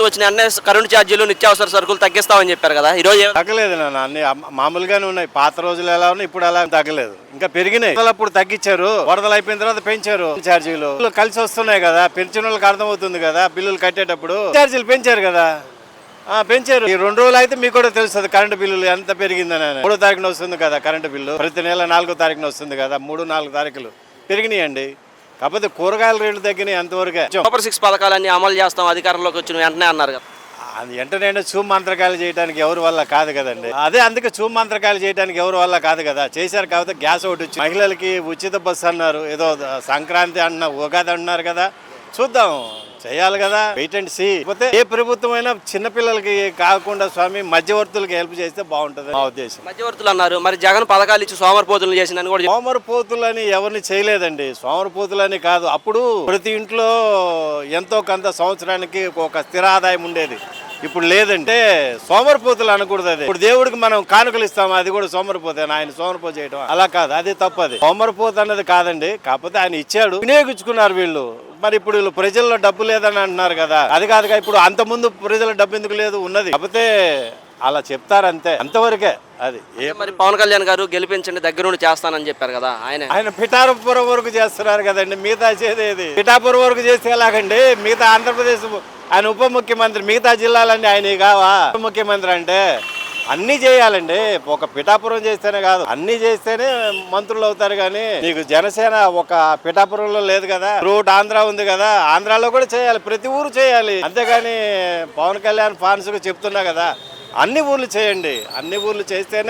వచ్చిన అన్నీ కరెంటు ఛార్జీలు నిత్యావసర సరుకులు తగ్గిస్తామని చెప్పారు కదా ఈ రోజు తగ్గలేదు నాన్న, అన్ని మామూలుగానే ఉన్నాయి. పాత రోజులు ఎలా ఉన్నాయి ఇప్పుడు అలా తగ్గలేదు, ఇంకా పెరిగినాయి. అప్పుడు తగ్గించారు, వరదలు అయిపోయిన తర్వాత పెంచారు ఛార్జీలు. కలిసి వస్తున్నాయి కదా, పెంచిన వాళ్ళకి అర్థమవుతుంది కదా, బిల్లులు కట్టేటప్పుడు ఛార్జీలు పెంచారు కదా. పెంచారు. ఈ 2 రోజులు అయితే మీకు కూడా తెలుస్తుంది కరెంటు బిల్లులు ఎంత పెరిగిందని. 3వ తారీఖున వస్తుంది కదా కరెంటు బిల్లు, ప్రతి నెల 4వ తారీఖున వస్తుంది కదా. 3-4 తారీఖులు పెరిగినాయండి. కాకపోతే కూరగాయల రేట్లు తగ్గినాయి అంతవరకే. సూపర్ 6 పథకాలన్నీ అమలు చేస్తాం అధికారంలోకి వచ్చిన వెంటనే అన్నారు కదా. అది వెంటనే మంత్రకాయలు చేయడానికి ఎవరి వల్ల కాదు కదండి. అదే అందుకే మంత్రకాయలు చేయడానికి ఎవరి వల్ల కాదు కదా. చేశారు కాబట్టి గ్యాస్ ఒకటి వచ్చి మహిళలకి ఉచిత బస్సు అన్నారు, ఏదో సంక్రాంతి అన్న ఉగాది అన్నారు కదా. చూద్దాం, చేయాలి కదా, వెయిట్ అండ్ సీ. పోతే ఏ ప్రభుత్వం అయినా చిన్నపిల్లలకి కాకుండా స్వామి మధ్యవర్తులకి హెల్ప్ చేస్తే బాగుంటుంది మా ఉద్దేశం. మధ్యవర్తులు అన్నారు, మరి జగన్ పథకాలు ఇచ్చి సోమరిపోతులు చేసిందని కూడా సోమరిపోతులని ఎవరిని చేయలేదండి. సోమరిపోతులని కాదు, అప్పుడు ప్రతి ఇంట్లో ఎంతో కొంత సంవత్సరానికి ఒక స్థిర ఆదాయం ఉండేది. ఇప్పుడు లేదంటే సోమరిపోతులు అనకూడదు. అది ఇప్పుడు దేవుడికి మనం కానుకలు ఇస్తాము, అది కూడా సోమరిపోతే ఆయన సోమరిపో చేయడం అలా కాదు, అది తప్పది. సోమరిపోతు అన్నది కాదండి. కాకపోతే ఆయన ఇచ్చాడు, వినియోగించుకున్నారు వీళ్ళు. మరి ఇప్పుడు వీళ్ళు ప్రజల్లో డబ్బు లేదని అంటున్నారు కదా, అది కాదుగా. ఇప్పుడు అంత ముందు ప్రజల డబ్బు ఎందుకు లేదు, ఉన్నది. కాకపోతే అలా చెప్తారంతే, అంతవరకే. అది మరి పవన్ కళ్యాణ్ గారు గెలిపించండి దగ్గర నుండి చేస్తానని చెప్పారు కదా, ఆయన పిఠాపురం వరకు చేస్తున్నారు కదండి. మిగతా చేసేది పిఠాపురం వరకు చేస్తే ఎలాగండి. మిగతా ఆంధ్రప్రదేశ్ ఆయన ఉప ముఖ్యమంత్రి, మిగతా జిల్లాలన్నీ ఆయన కావా ఉప ముఖ్యమంత్రి అంటే? అన్ని చేయాలండి. ఒక పిఠాపురం చేస్తేనే కాదు, అన్ని చేస్తేనే మంత్రులు అవుతారు. కానీ నీకు జనసేన ఒక పిఠాపురంలో లేదు కదా, రూట్ ఆంధ్ర ఉంది కదా, ఆంధ్రాలో కూడా చేయాలి, ప్రతి ఊరు చేయాలి. అంతేగాని పవన్ కళ్యాణ్ ఫ్యాన్స్ కు చెప్తున్నా కదా, అన్ని ఊర్లు చేయండి. అన్ని ఊర్లు చేస్తేనే